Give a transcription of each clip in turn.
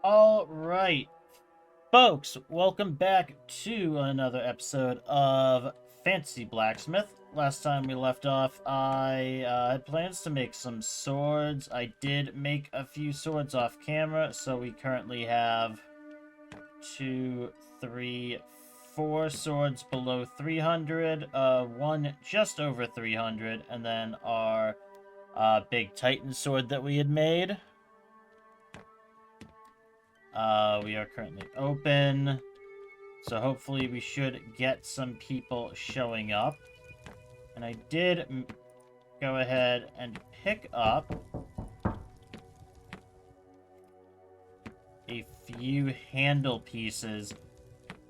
All right, folks, welcome back to another episode of Fantasy Blacksmith. Last time we left off, I had plans to make some swords. I did make a few swords off camera, so we currently have two, three, four swords below 300, one just over 300, and then our big Titan sword that we had made. We are currently open, so hopefully we should get some people showing up. And I did go ahead and pick up a few handle pieces.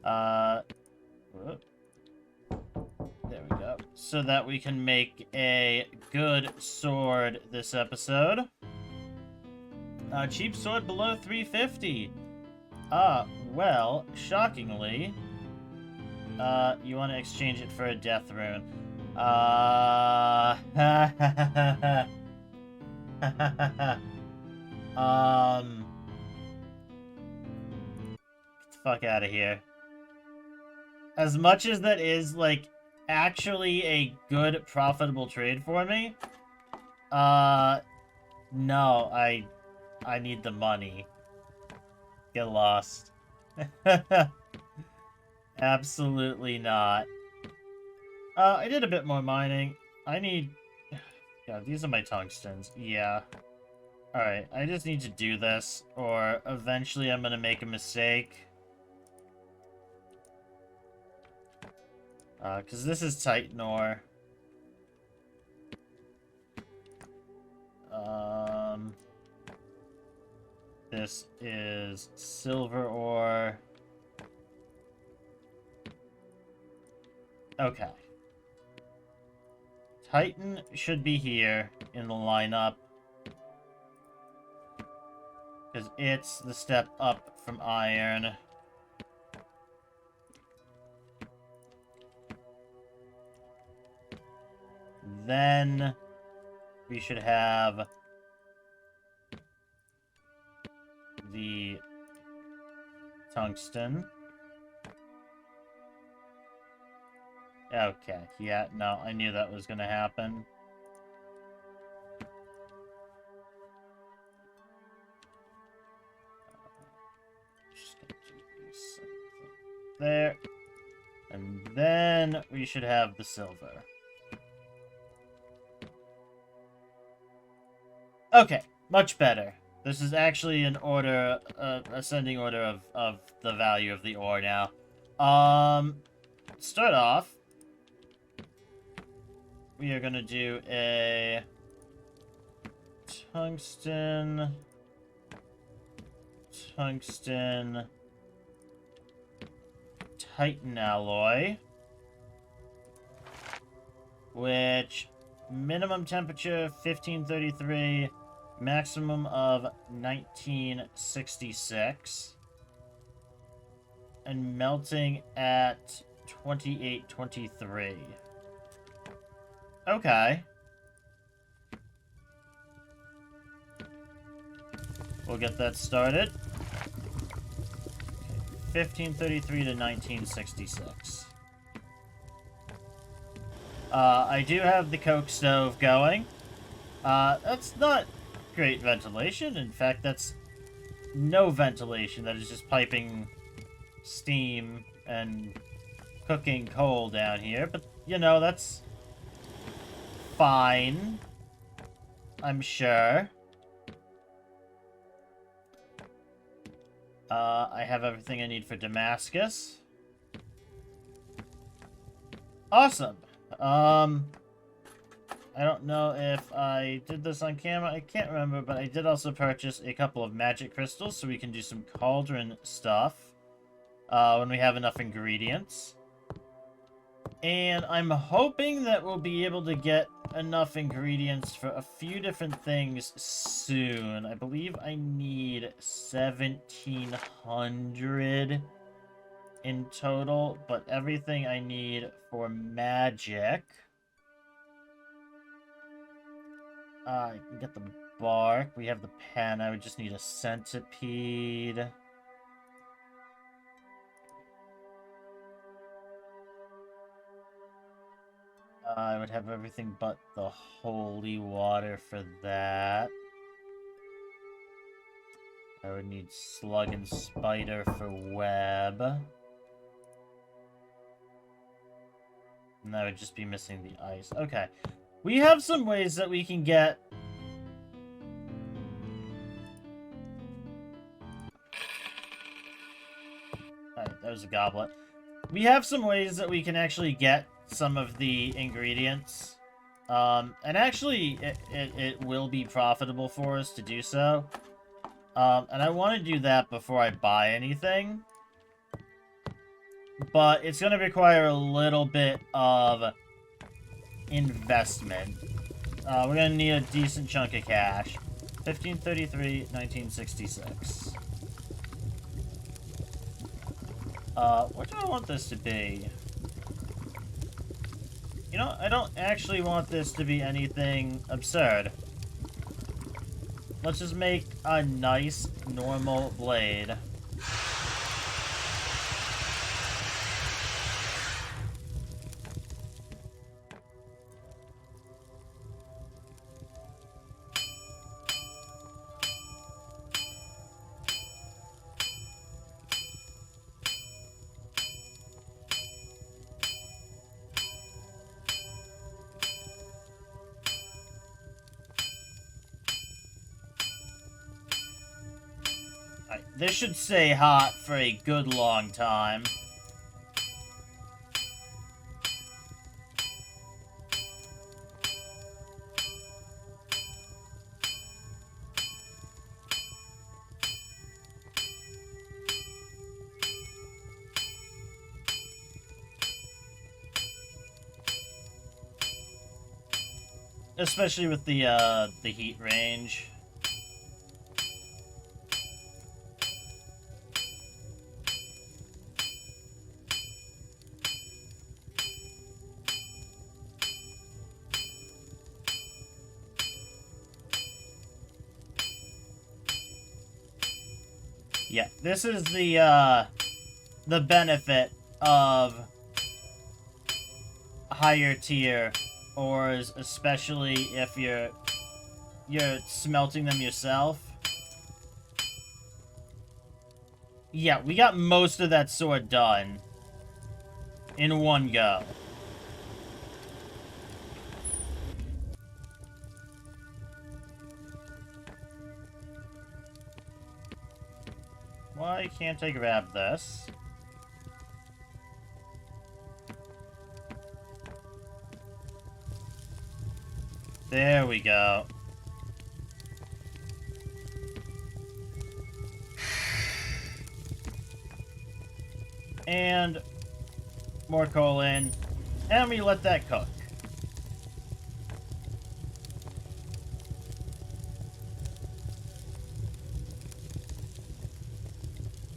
Whoop. There we go. So that we can make a good sword this episode. Cheap sword below 350. Well, shockingly, you want to exchange it for a death rune. Get the fuck out of here. As much as that is, like, actually a good, profitable trade for me, no, I need the money. Get lost. Absolutely not. I did a bit more mining. I need... God, these are my tungstens. Yeah. Alright, I just need to do this, or eventually I'm gonna make a mistake. Because this is Titan ore. This is silver ore. Okay. Titan should be here in the lineup, because it's the step up from iron. Then we should have the tungsten. Okay, yeah, no, I knew that was gonna happen. Just gonna do these there. And then we should have the silver. Okay, much better. This is actually an order, ascending order of the value of the ore now. Start off, we are gonna do a tungsten, Titan alloy, which minimum temperature 1533, maximum of 1966, and melting at 2823. Okay. We'll get that started. 1533 to 1966. I do have the coke stove going. That's not great ventilation. In fact, that's no ventilation. That is just piping steam and cooking coal down here. But, you know, that's fine, I'm sure. I have everything I need for Damascus. Awesome. I don't know if I did this on camera. I can't remember, but I did also purchase a couple of magic crystals so we can do some cauldron stuff when we have enough ingredients. And I'm hoping that we'll be able to get enough ingredients for a few different things soon. I believe I need 1,700 in total, but everything I need for magic... I can get the bark. We have the pen. I would just need a centipede. I would have everything but the holy water for that. I would need slug and spider for web. And I would just be missing the ice. Okay. We have some ways that we can get... Alright, that was a goblet. We have some ways that we can actually get some of the ingredients. And actually, it will be profitable for us to do so. And I want to do that before I buy anything. But it's going to require a little bit of investment. We're going to need a decent chunk of cash. 1533, 1966. What do I want this to be? You know, I don't actually want this to be anything absurd. Let's just make a nice, normal blade. This should stay hot for a good long time. Especially with the heat range. Yeah, this is the benefit of higher tier ores, especially if you're smelting them yourself. Yeah, we got most of that sword done in one go. Why can't I grab this? There we go. And more coal in. And we let that cook.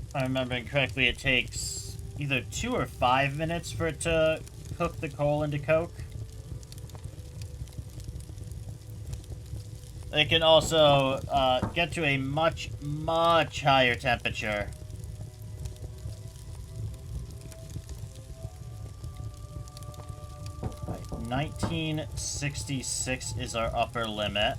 If I'm remembering correctly, it takes either 2 or 5 minutes for it to cook the coal into coke. It can also get to a much, much higher temperature. Right, 1966 is our upper limit.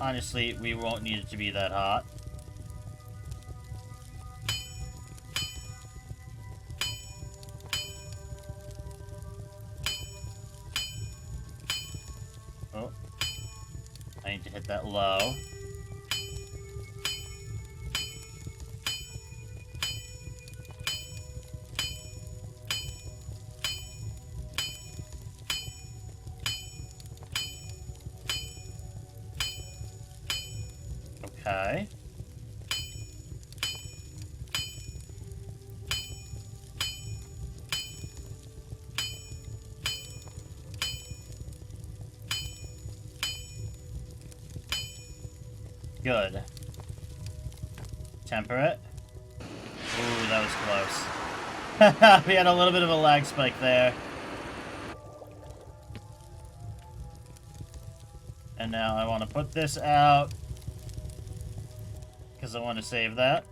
Honestly, we won't need it to be that hot. Oh. I need to hit that low. Okay. Good. temper it. Ooh, that was close. We had a little bit of a lag spike there. And now I want to put this out, because I want to save that.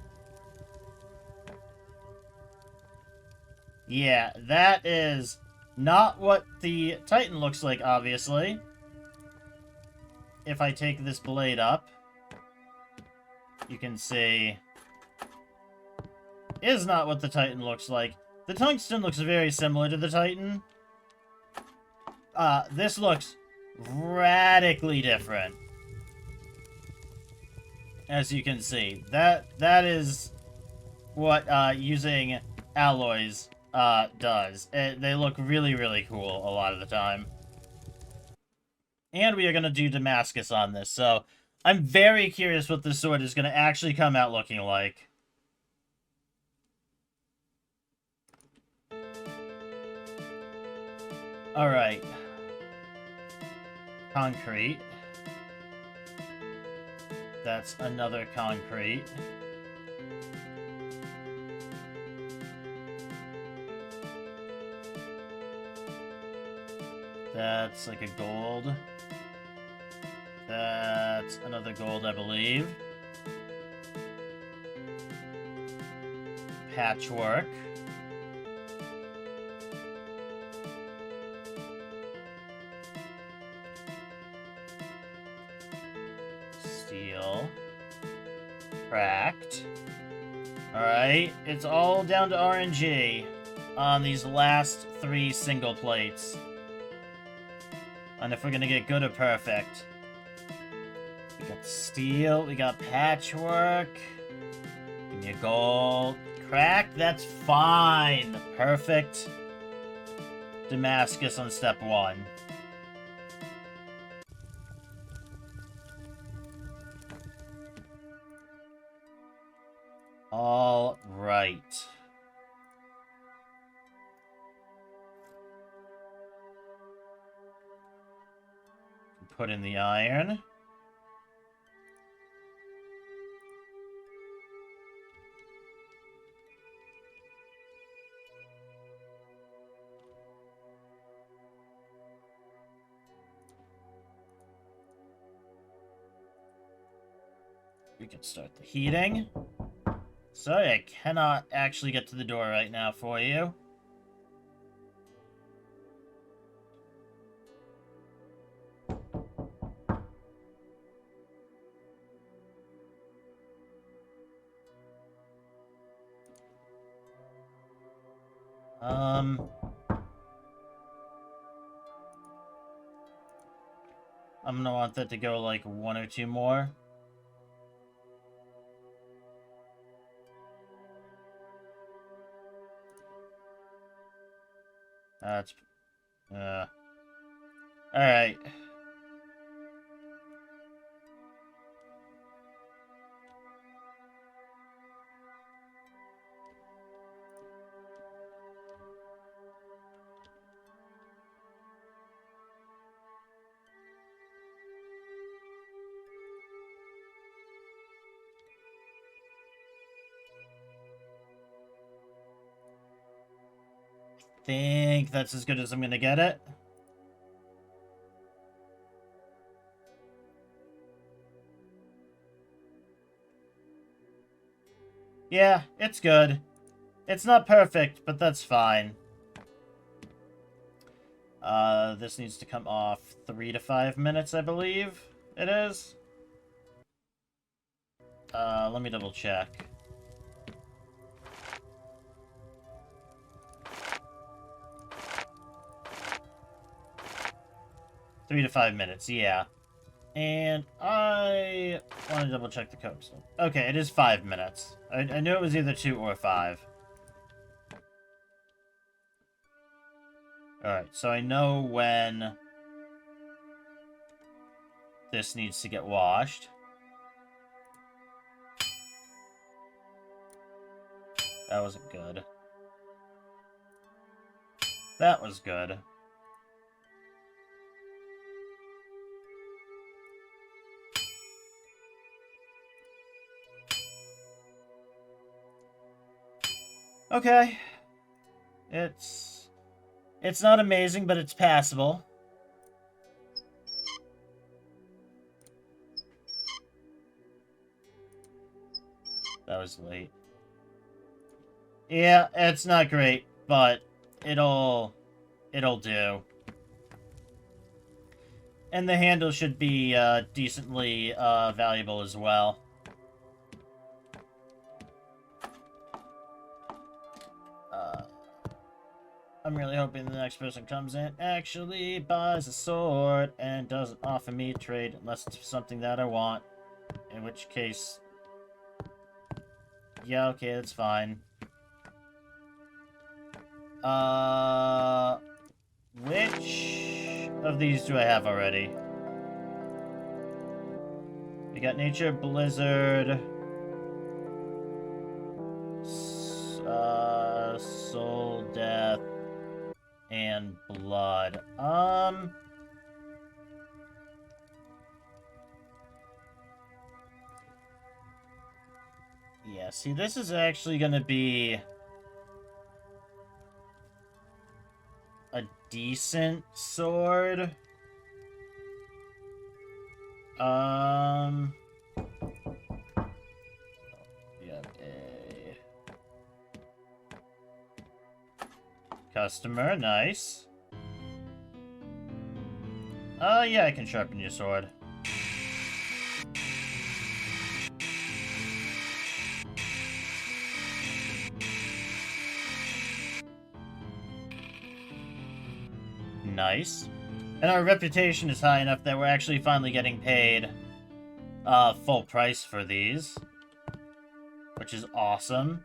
Yeah, that is not what the Titan looks like, obviously. If I take this blade up, you can see is not what the Titan looks like. The Tungsten looks very similar to the Titan. This looks radically different. As you can see, that is what using alloys does. They look really, really cool a lot of the time. And we are going to do Damascus on this, so I'm very curious what this sword is going to actually come out looking like. Alright. Concrete. That's another concrete. That's like a gold. That's another gold, I believe. Patchwork. Steel. Cracked. Alright, it's all down to RNG on these last 3 single plates. And if we're gonna get good or perfect. We got steel, we got patchwork. Give me a gold. Crack, that's fine. Perfect. Damascus on step 1. All right. Put in the iron. We can start the heating. Sorry, I cannot actually get to the door right now for you. I'm gonna want that to go like 1 or 2 more. That's... Alright. Think that's as good as I'm gonna get it. Yeah, it's good. It's not perfect, but that's fine. This needs to come off 3 to 5 minutes, I believe it is. Let me double check. Three to 5 minutes, yeah. And I want to double check the code. Okay, it is 5 minutes. I knew it was either 2 or 5. Alright, so I know when this needs to get washed. That wasn't good. That was good. Okay. It's not amazing, but it's passable. That was late. Yeah, it's not great, but it'll do. And the handle should be decently valuable as well. I'm really hoping the next person comes in actually buys a sword and doesn't offer me a trade unless it's something that I want. In which case... yeah, okay, that's fine. Which of these do I have already? We got Nature, Blizzard... Soul, Death, and Blood. Yeah, see, this is actually gonna be a decent sword. We have a customer, nice. Yeah, I can sharpen your sword. Nice. And our reputation is high enough that we're actually finally getting paid full price for these. Which is awesome.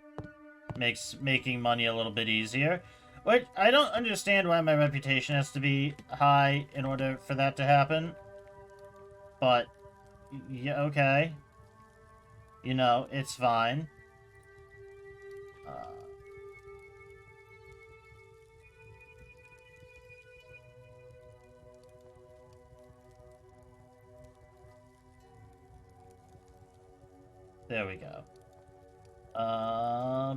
Makes making money a little bit easier. Which, I don't understand why my reputation has to be high in order for that to happen. But, yeah, okay. You know, it's fine. There we go.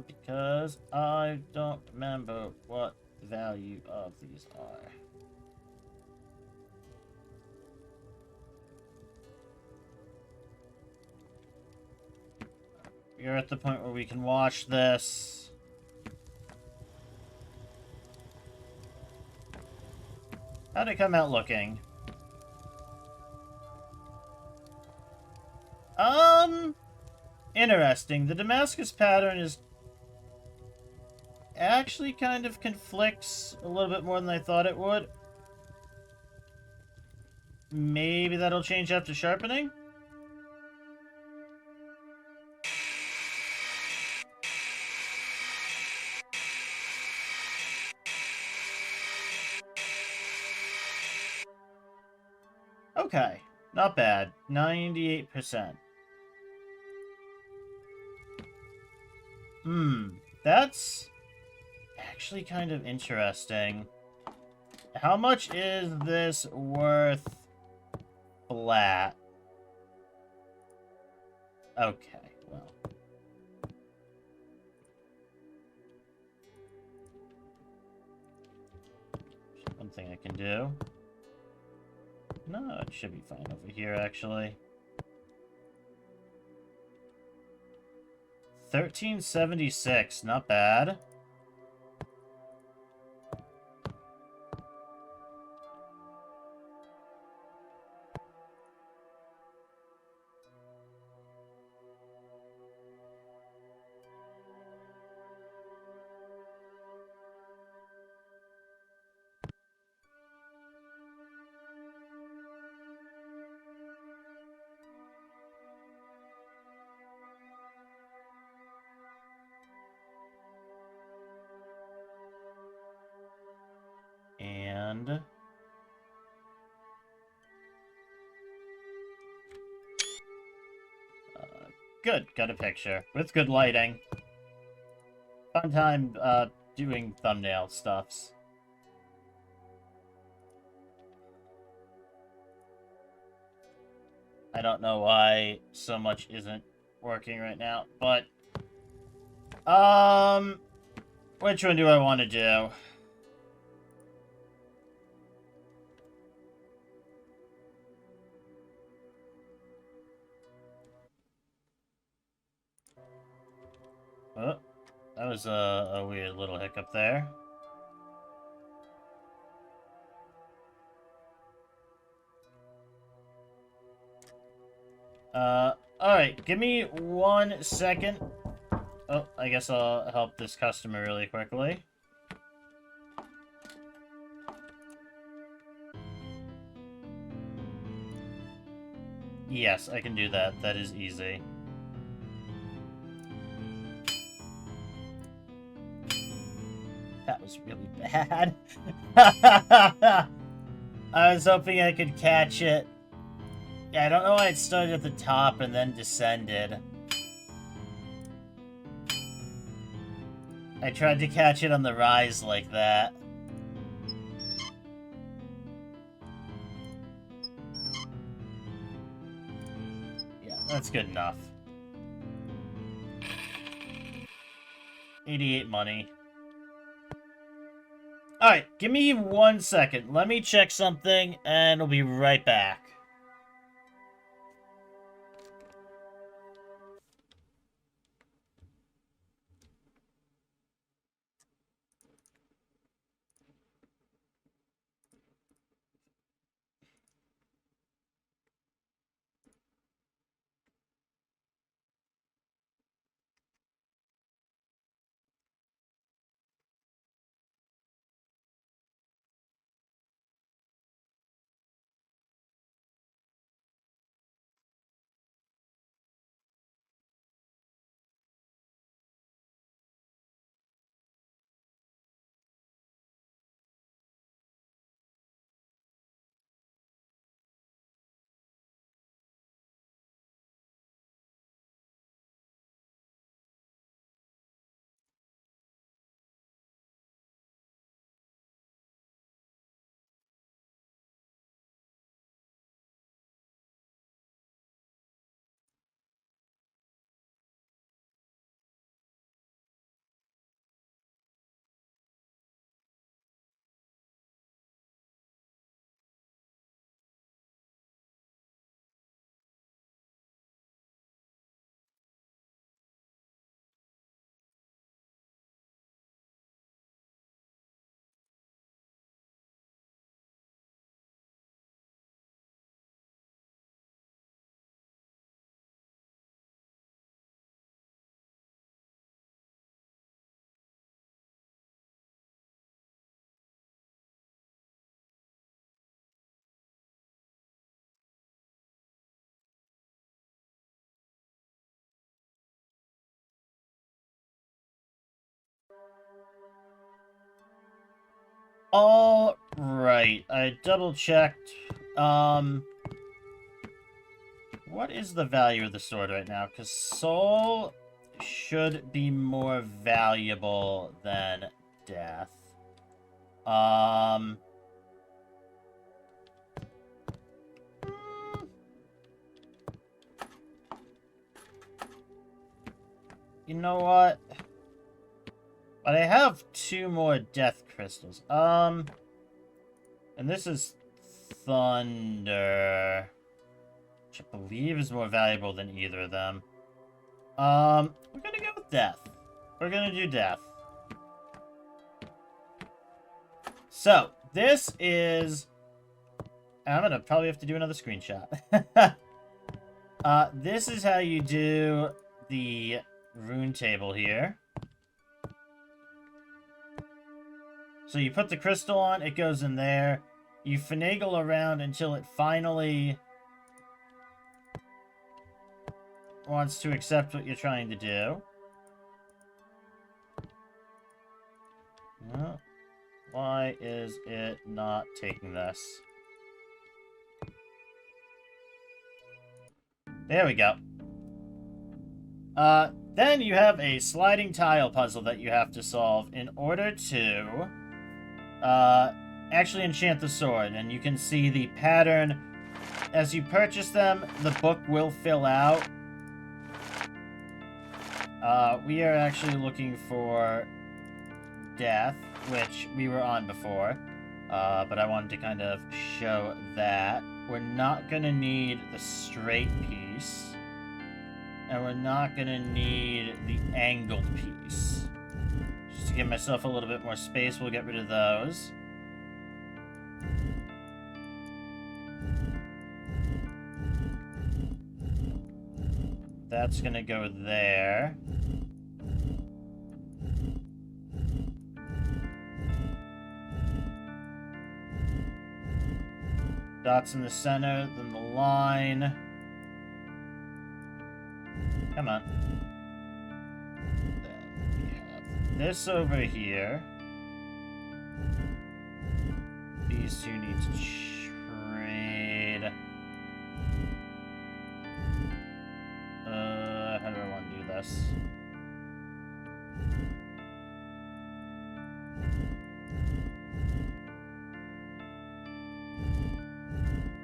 Because I don't remember what the value of these are. We're at the point where we can watch this. How'd it come out looking? Interesting. The Damascus pattern is actually kind of conflicts a little bit more than I thought it would. Maybe that'll change after sharpening? Okay, not bad. 98%. That's actually kind of interesting. How much is this worth flat? Okay, well. One thing I can do. No, it should be fine over here, actually. 1376, not bad. And... good, got a picture. With good lighting. Fun time, doing thumbnail stuffs. I don't know why so much isn't working right now, but... Which one do I want to do? Oh, that was a weird little hiccup there. Alright, give me 1 second. Oh, I guess I'll help this customer really quickly. Yes, I can do that. That is easy. That was really bad. I was hoping I could catch it. Yeah, I don't know why it started at the top and then descended. I tried to catch it on the rise like that. Yeah, that's good enough. 88 money. Alright, give me 1 second. Let me check something, and we'll be right back. All right, I double-checked. What is the value of the sword right now? Because soul should be more valuable than death. You know what? But I have 2 more death crystals. And this is thunder, which I believe is more valuable than either of them. We're gonna go with death. We're gonna do death. So, this is... I'm gonna probably have to do another screenshot. This is how you do the rune table here. So you put the crystal on, it goes in there. You finagle around until it finally wants to accept what you're trying to do. Why is it not taking this? There we go. Then you have a sliding tile puzzle that you have to solve in order to actually enchant the sword. And you can see the pattern. As you purchase them, the book will fill out. We are actually looking for death, which we were on before. But I wanted to kind of show that. We're not going to need the straight piece. And we're not going to need the angled piece. Just to give myself a little bit more space, we'll get rid of those. That's going to go there. Dots in the center, then the line. Come on. Then we have this over here. These two need to trade. How do I want to do this?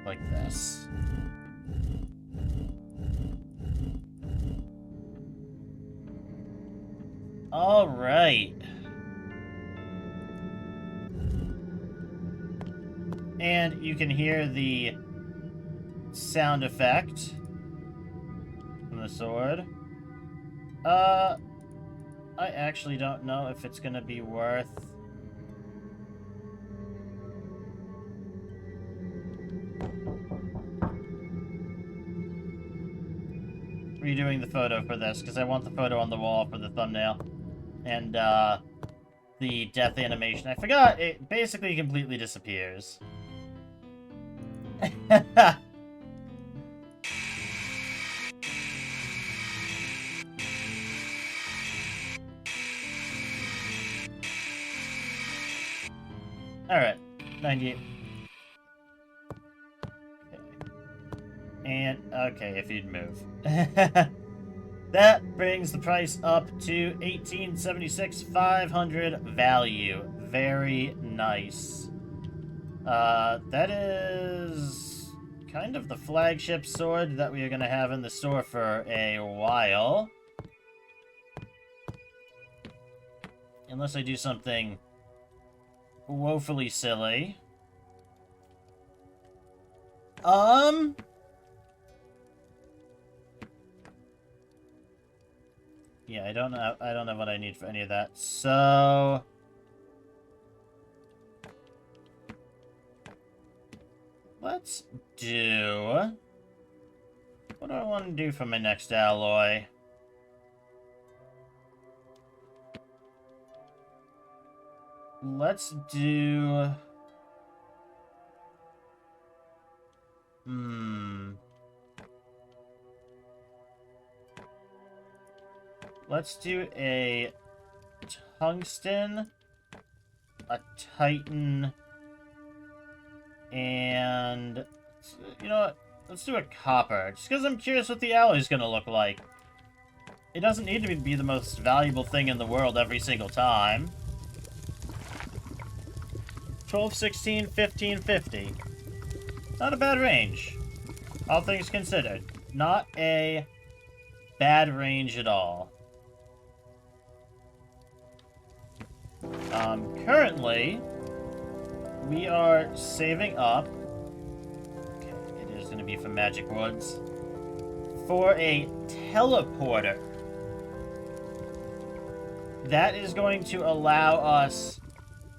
Like this. All right. And you can hear the sound effect from the sword. I actually don't know if it's gonna be worth redoing the photo for this, because I want the photo on the wall for the thumbnail. And, the death animation. I forgot, it basically completely disappears. Alright, 98. Okay. And, okay, if you'd move. That brings the price up to $1876,500 value. Very nice. That is kind of the flagship sword that we are going to have in the store for a while. Unless I do something woefully silly. Yeah, I don't know what I need for any of that. So let's do, what do I want to do for my next alloy? Let's do... Let's do a tungsten, a titan, and... You know what? Let's do a copper. Just because I'm curious what the alloy is going to look like. It doesn't need to be the most valuable thing in the world every single time. 12, 16, 15, 50. Not a bad range. All things considered. Not a bad range at all. Currently, we are saving up. Okay, it is going to be for Magic Woods. For a teleporter. That is going to allow us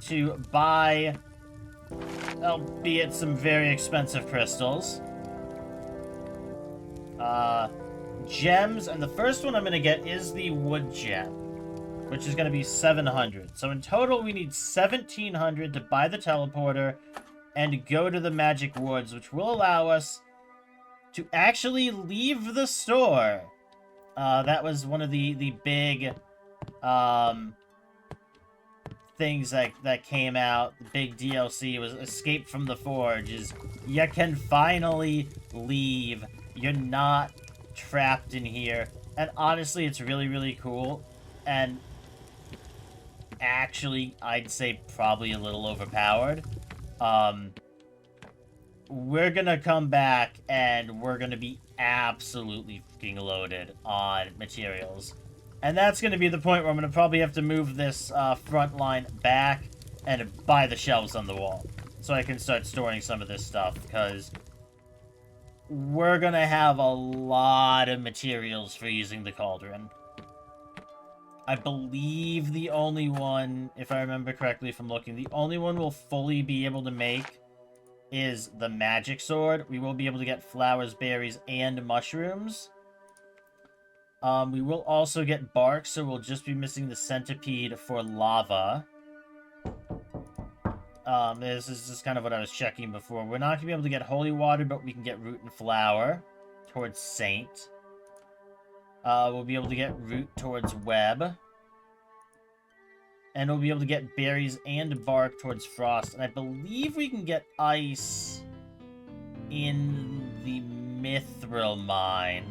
to buy, albeit some very expensive crystals, gems, and the first one I'm going to get is the wood gem, which is going to be 700. So in total, we need 1,700 to buy the teleporter and go to the Magic Woods, which will allow us to actually leave the store. That was one of the big things that came out. The big DLC was Escape from the Forge. Is you can finally leave. You're not trapped in here. And honestly, it's really, really cool. And actually, I'd say probably a little overpowered. We're gonna come back and we're gonna be absolutely fucking loaded on materials. And that's going to be the point where I'm going to probably have to move this front line back and buy the shelves on the wall. So I can start storing some of this stuff, because we're going to have a lot of materials for using the cauldron. I believe the only one, if I remember correctly from looking, the only one we'll fully be able to make is the magic sword. We will be able to get flowers, berries, and mushrooms. We will also get bark, so we'll just be missing the centipede for lava. This is just kind of what I was checking before. We're not going to be able to get holy water, but we can get root and flower towards saint. We'll be able to get root towards web. And we'll be able to get berries and bark towards frost. And I believe we can get ice in the mithril mine.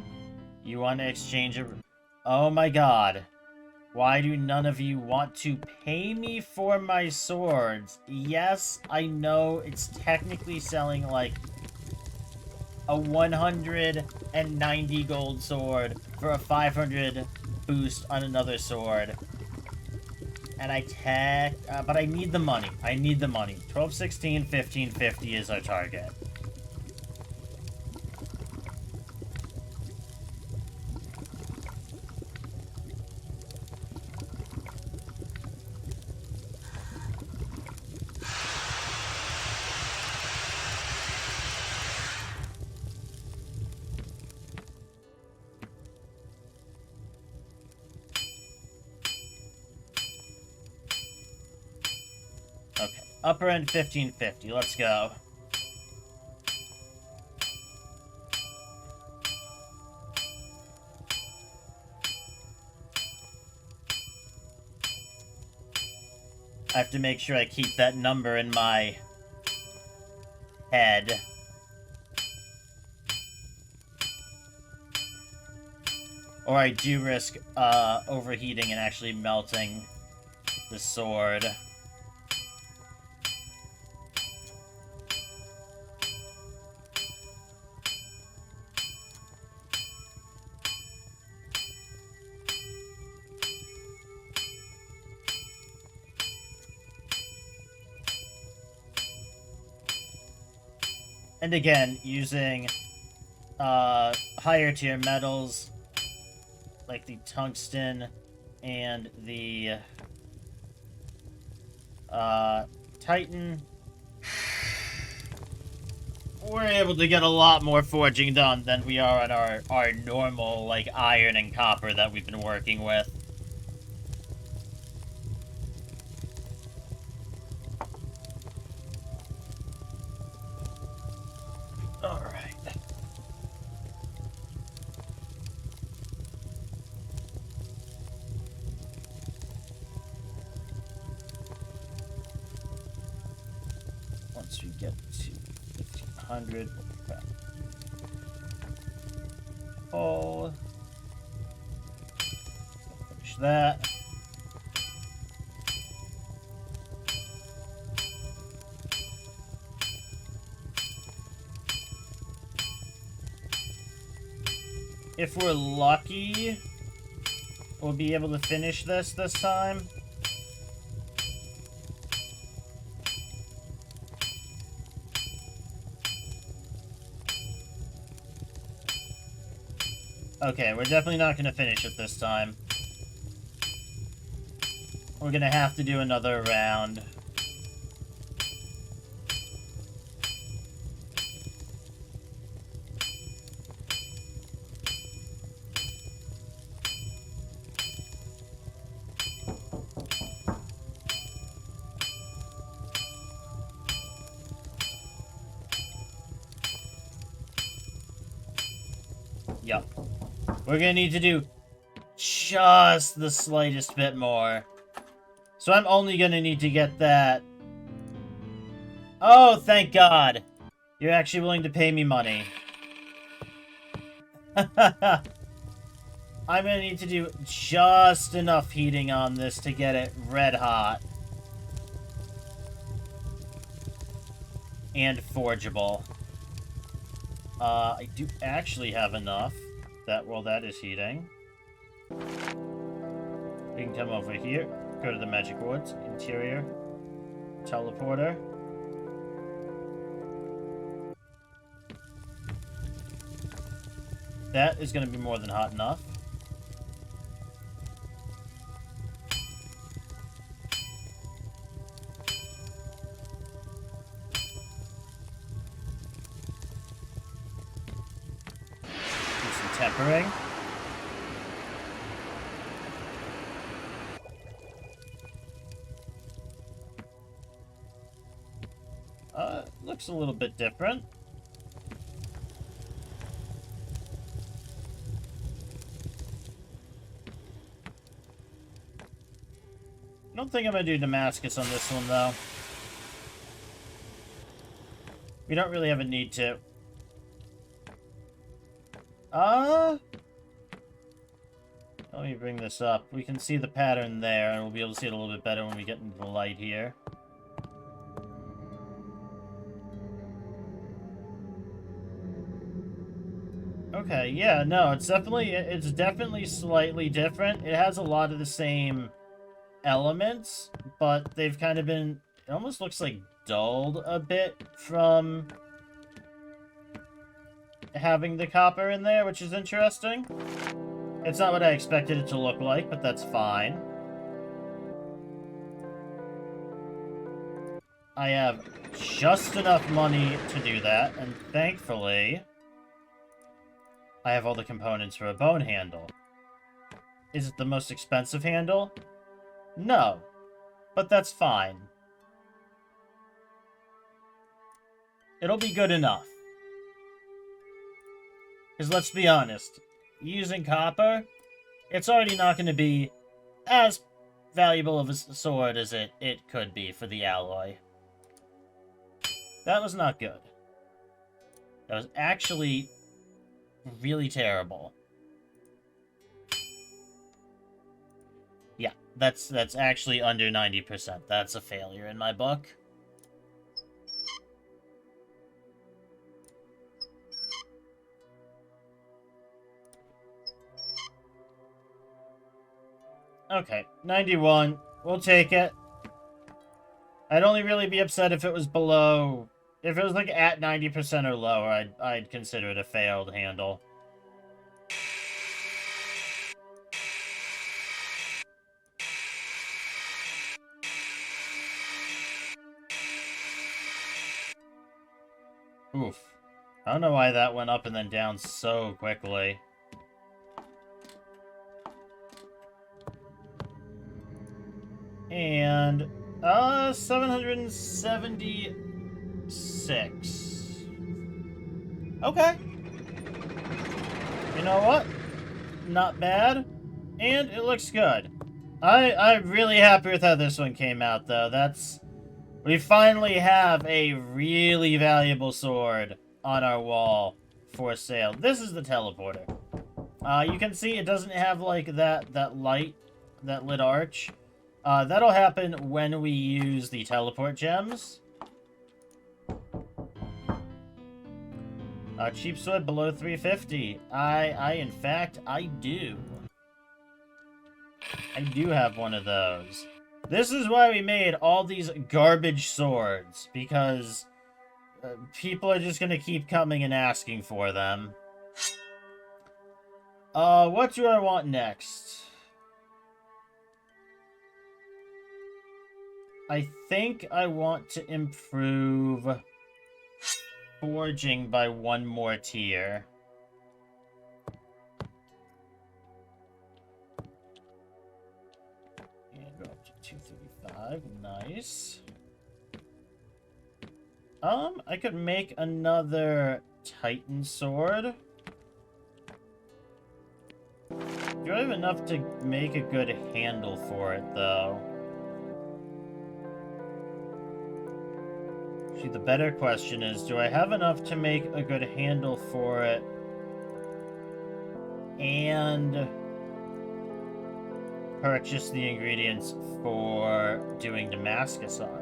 You want to exchange a... Oh my god. Why do none of you want to pay me for my swords? Yes, I know it's technically selling like a 190 gold sword for a 500 boost on another sword. And but I need the money. I need the money. 1216, 1550 is our target. Okay, upper end 1550. Let's go. I have to make sure I keep that number in my head. Or I do risk overheating and actually melting the sword. And again, using higher tier metals like the tungsten and the titan, we're able to get a lot more forging done than we are on our normal like iron and copper that we've been working with. Once we get to 1500, we'll be back. Oh, finish that. If we're lucky, we'll be able to finish this time. Okay, we're definitely not going to finish it this time. We're going to have to do another round. Yup. We're gonna need to do just the slightest bit more. So I'm only gonna need to get that. Oh, thank God. You're actually willing to pay me money. I'm gonna need to do just enough heating on this to get it red hot. And forgeable. I do actually have enough that, well, that is heating. You can come over here, go to the Magic Woods, interior, teleporter. That is going to be more than hot enough. Do some tempering. Looks a little bit different. I don't think I'm going to do Damascus on this one, though. We don't really have a need to. Let me bring this up. We can see the pattern there, and we'll be able to see it a little bit better when we get into the light here. Okay, yeah, no, it's definitely slightly different. It has a lot of the same elements, but they've kind of been, it almost looks like dulled a bit from having the copper in there, which is interesting. It's not what I expected it to look like, but that's fine. I have just enough money to do that, and thankfully, I have all the components for a bone handle. Is it the most expensive handle? No, but that's fine. It'll be good enough. Because let's be honest, using copper, it's already not going to be as valuable of a sword as it could be for the alloy. That was not good. That was actually really terrible. Yeah, that's actually under 90%. That's a failure in my book. Okay, 91. We'll take it. I'd only really be upset if it was below... If it was, like, at 90% or lower, I'd consider it a failed handle. Oof. I don't know why that went up and then down so quickly. And, 776. Okay. You know what? Not bad. And it looks good. I'm really happy with how this one came out, though. We finally have a really valuable sword on our wall for sale. This is the teleporter. You can see it doesn't have, like, that light, that lit arch. That'll happen when we use the teleport gems. Cheap sword below 350. In fact, I do. I do have one of those. This is why we made all these garbage swords, because people are just gonna keep coming and asking for them. What do I want next? I think I want to improve forging by one more tier. And go up to 235. Nice. I could make another Titan sword. Do I have enough to make a good handle for it, though? See, the better question is, do I have enough to make a good handle for it and purchase the ingredients for doing Damascus on it?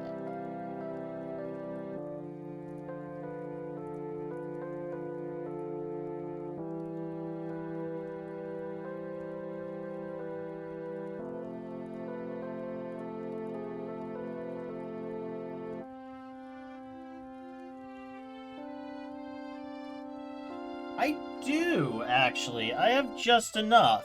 I do, actually. I have just enough.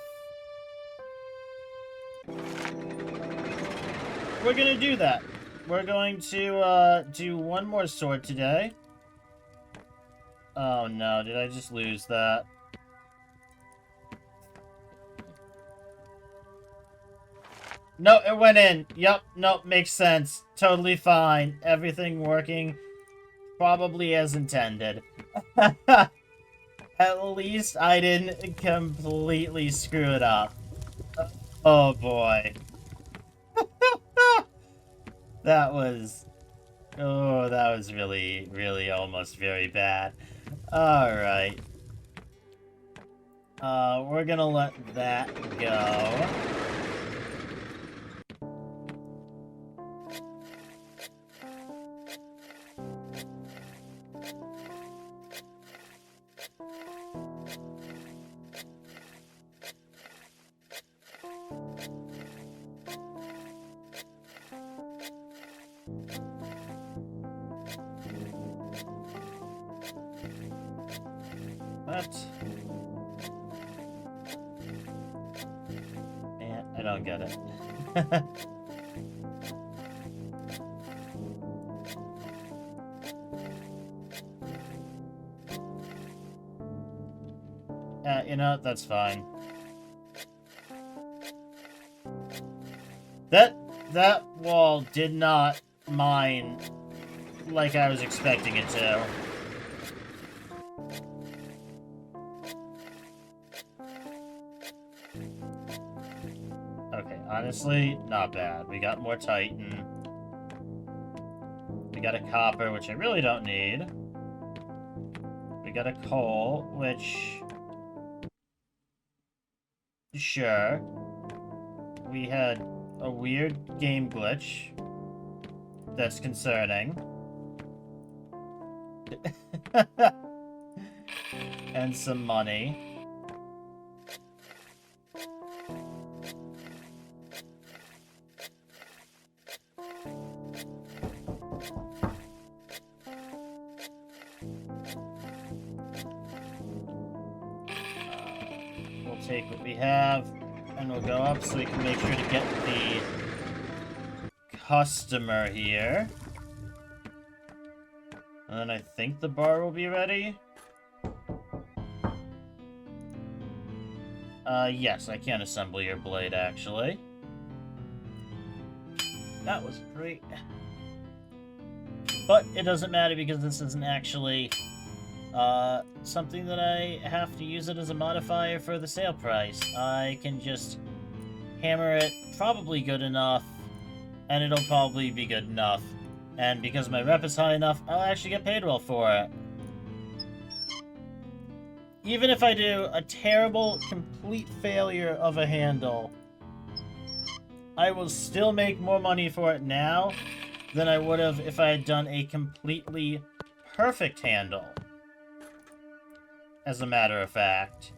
We're gonna do that. We're going to, do one more sword today. Oh no, did I just lose that? No, it went in. Yep, nope, makes sense. Totally fine. Everything working probably as intended. At least I didn't completely screw it up. Oh boy. That was really, really almost very bad. Alright. We're gonna let that go. What? Man, I don't get it. You know, that's fine. That wall did not mine like I was expecting it to. Okay, honestly, not bad. We got more Titan. We got a copper, which I really don't need. We got a coal, which... Sure. We had a weird game glitch. That's concerning. And some money. We'll take what we have, and we'll go up so we can make sure to get the customer here. And then I think the bar will be ready. Yes, I can assemble your blade, actually. That was great. But it doesn't matter because this isn't actually something that I have to use it as a modifier for the sale price. I can just hammer it, probably good enough, and it'll probably be good enough. And because my rep is high enough, I'll actually get paid well for it. Even if I do a terrible, complete failure of a handle, I will still make more money for it now than I would have if I had done a completely perfect handle. As a matter of fact.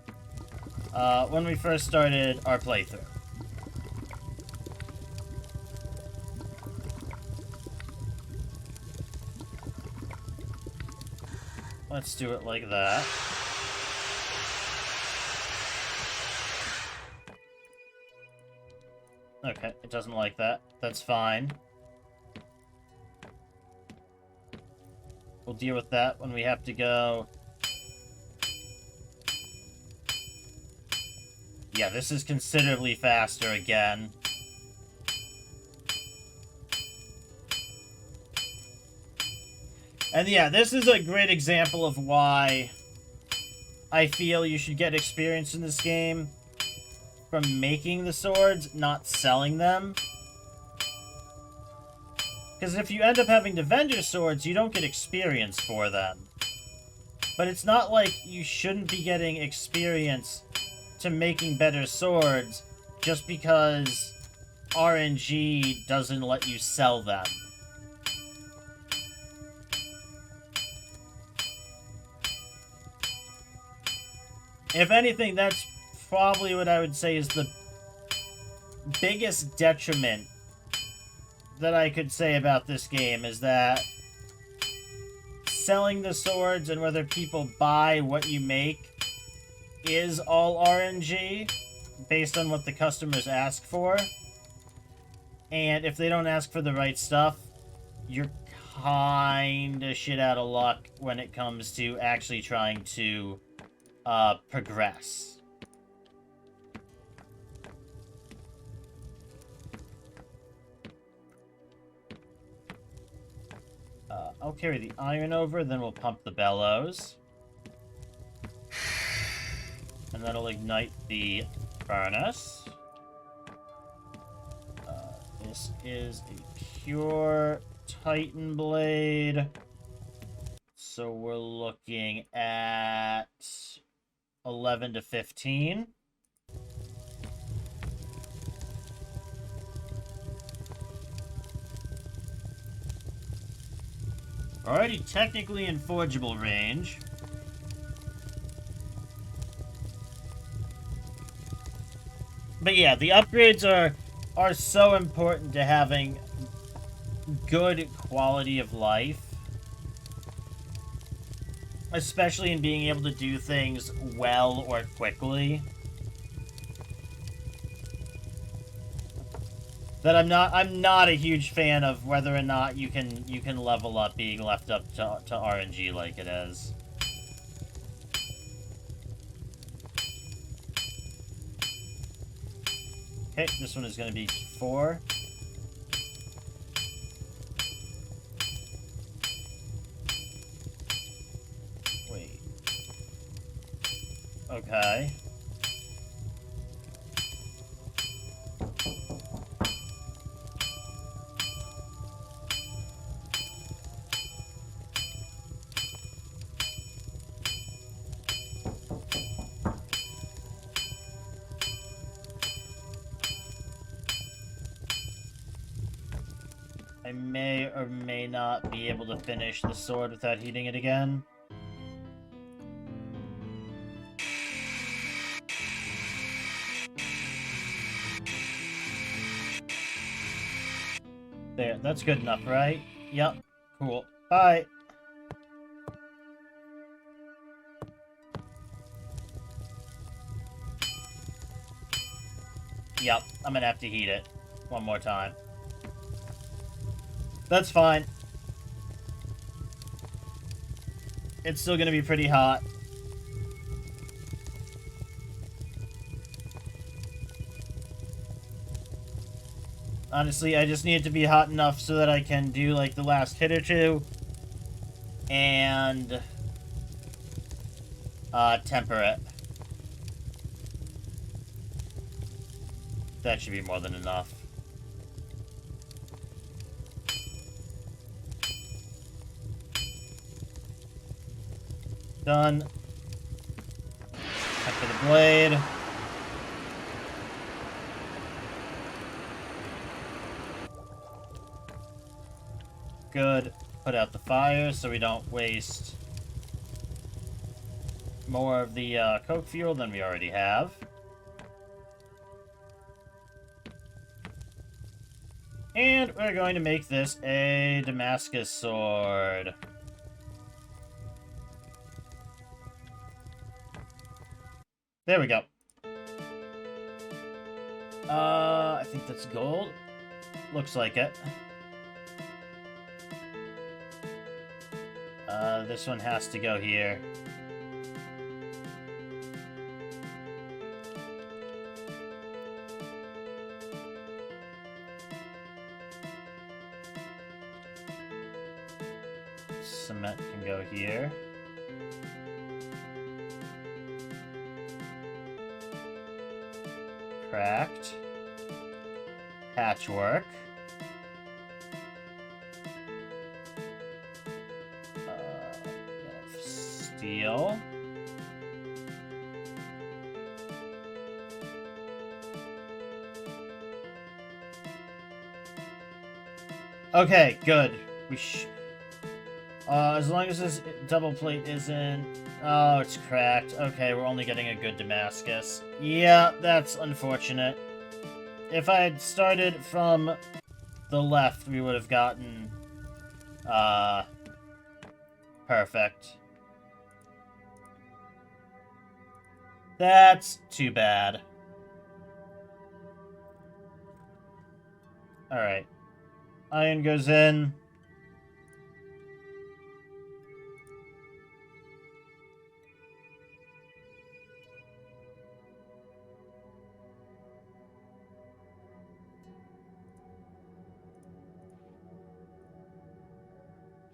When we first started our playthrough. Let's do it like that. Okay, it doesn't like that. That's fine. We'll deal with that when we have to go. Yeah, this is considerably faster again. And yeah, this is a great example of why I feel you should get experience in this game from making the swords, not selling them. Because if you end up having to vend your swords, you don't get experience for them. But it's not like you shouldn't be getting experience to making better swords just because RNG doesn't let you sell them. If anything, that's probably what I would say is the biggest detriment that I could say about this game, is that selling the swords and whether people buy what you make is all RNG based on what the customers ask for. And if they don't ask for the right stuff, you're kinda shit out of luck when it comes to actually trying to progress. I'll carry the iron over, then we'll pump the bellows. And that'll ignite the furnace. This is a pure Titan blade. So we're looking at 11 to 15. Already technically in forgeable range. But yeah, the upgrades are so important to having good quality of life. Especially in being able to do things well or quickly. That I'm not a huge fan of whether or not you can level up being left up to RNG like it is. Okay, this one is going to be 4. Wait. Okay. I may or may not be able to finish the sword without heating it again. There, that's good enough, right? Yep, cool. Bye! Yep, I'm gonna have to heat it one more time. That's fine. It's still gonna be pretty hot. Honestly, I just need it to be hot enough so that I can do, like, the last hit or two. And temper it. That should be more than enough. Done. Back to the blade. Good. Put out the fire so we don't waste more of the coke fuel than we already have. And we're going to make this a Damascus sword. There we go. I think that's gold. Looks like it. This one has to go here. Cement can go here. Cracked. Patchwork. Steel. Okay, good. As long as this double plate isn't... Oh, it's cracked. Okay, we're only getting a good Damascus. Yeah, that's unfortunate. If I had started from the left, we would have gotten, Perfect. That's too bad. Alright. Iron goes in.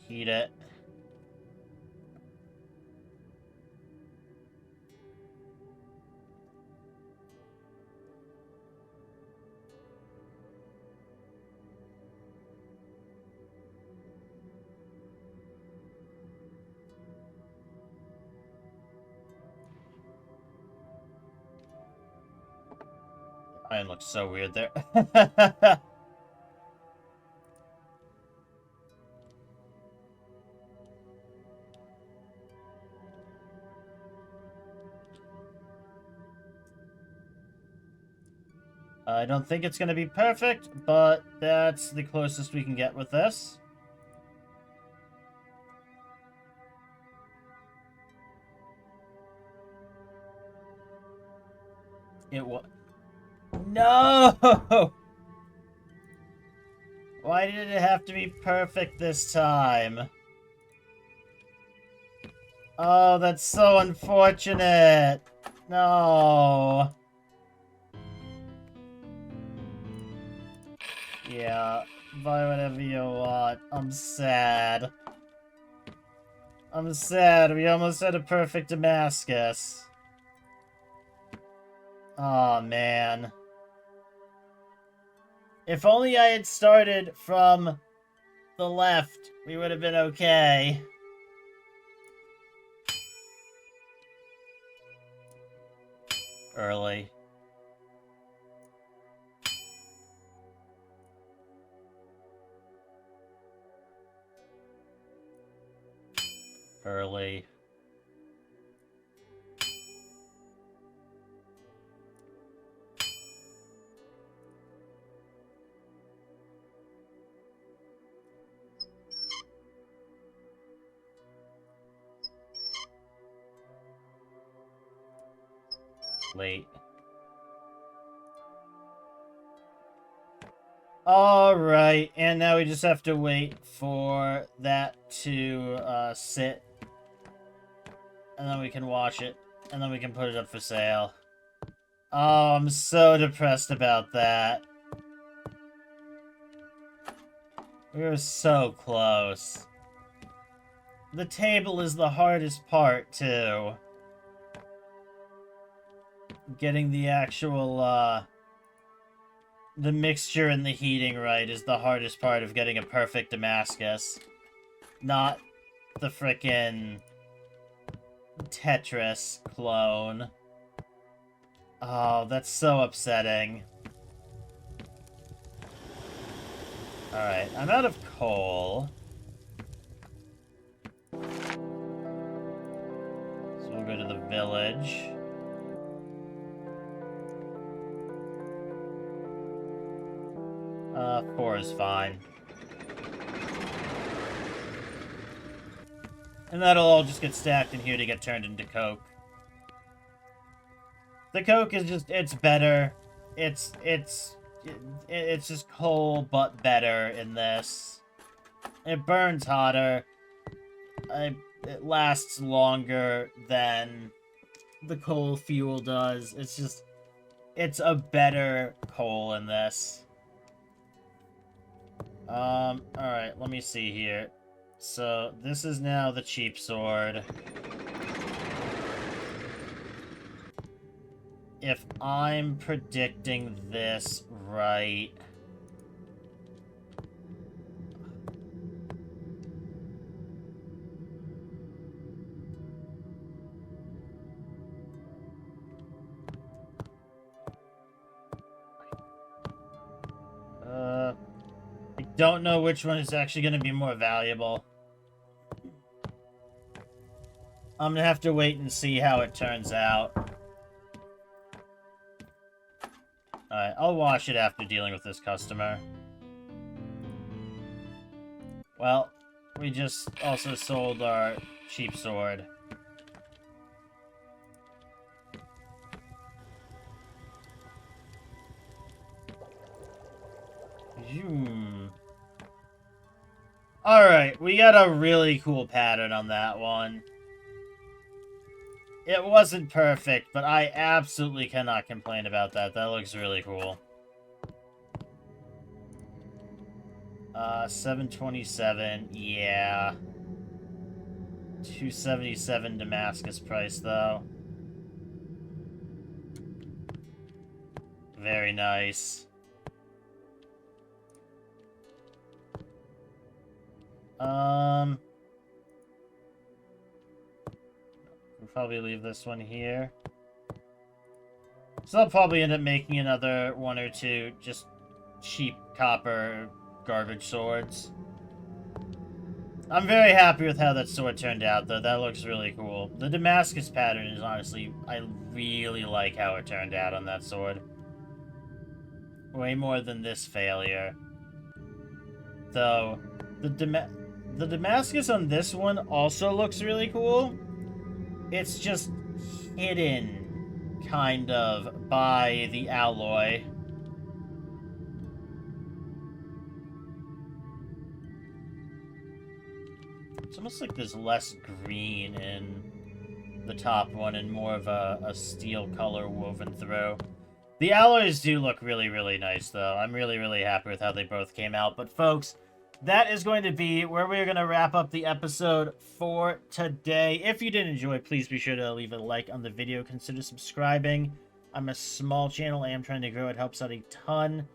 Heat it. Iron looks so weird there. I don't think it's going to be perfect, but that's the closest we can get with this. It was... No! Why did it have to be perfect this time? Oh, that's so unfortunate. No. Yeah, buy whatever you want. I'm sad. I'm sad. We almost had a perfect Damascus. Aw, man. If only I had started from the left, we would have been okay. Early. Early. Late. Alright, and now we just have to wait for that to sit. And then we can wash it. And then we can put it up for sale. Oh, I'm so depressed about that. We were so close. The table is the hardest part, too. Getting the actual, the mixture and the heating right is the hardest part of getting a perfect Damascus. Not the frickin' Tetris clone. Oh, that's so upsetting. Alright, I'm out of coal. So we'll go to the village. 4 is fine. And that'll all just get stacked in here to get turned into coke. The coke is just, it's better. It's just coal, but better in this. It burns hotter. It lasts longer than the coal fuel does. It's just, it's a better coal in this. Alright, let me see here. So, this is now the cheap sword. If I'm predicting this right... I don't know which one is actually going to be more valuable. I'm going to have to wait and see how it turns out. Alright, I'll wash it after dealing with this customer. Well, we just also sold our cheap sword. Alright, we got a really cool pattern on that one. It wasn't perfect, but I absolutely cannot complain about that. That looks really cool. 727, yeah. 277 Damascus price, though. Very nice. We'll probably leave this one here. So I'll probably end up making another one or two just cheap copper garbage swords. I'm very happy with how that sword turned out, though. That looks really cool. The Damascus pattern is honestly... I really like how it turned out on that sword. Way more than this failure. Though, the Damascus on this one also looks really cool. It's just hidden, kind of, by the alloy. It's almost like there's less green in the top one and more of a steel color woven through. The alloys do look really, really nice, though. I'm really, really happy with how they both came out. But, folks, that is going to be where we're going to wrap up the episode for today. If you did enjoy, please be sure to leave a like on the video. Consider subscribing. I'm a small channel. I am trying to grow. It helps out a ton.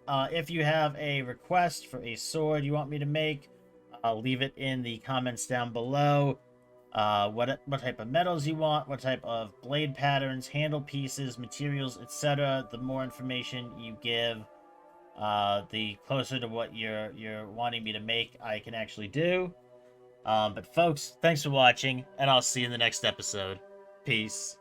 If you have a request for a sword you want me to make, leave it in the comments down below. What type of metals you want, what type of blade patterns, handle pieces, materials, etc. The more information you give, the closer to what you're wanting me to make I can actually do. But folks, thanks for watching, and I'll see you in the next episode. Peace.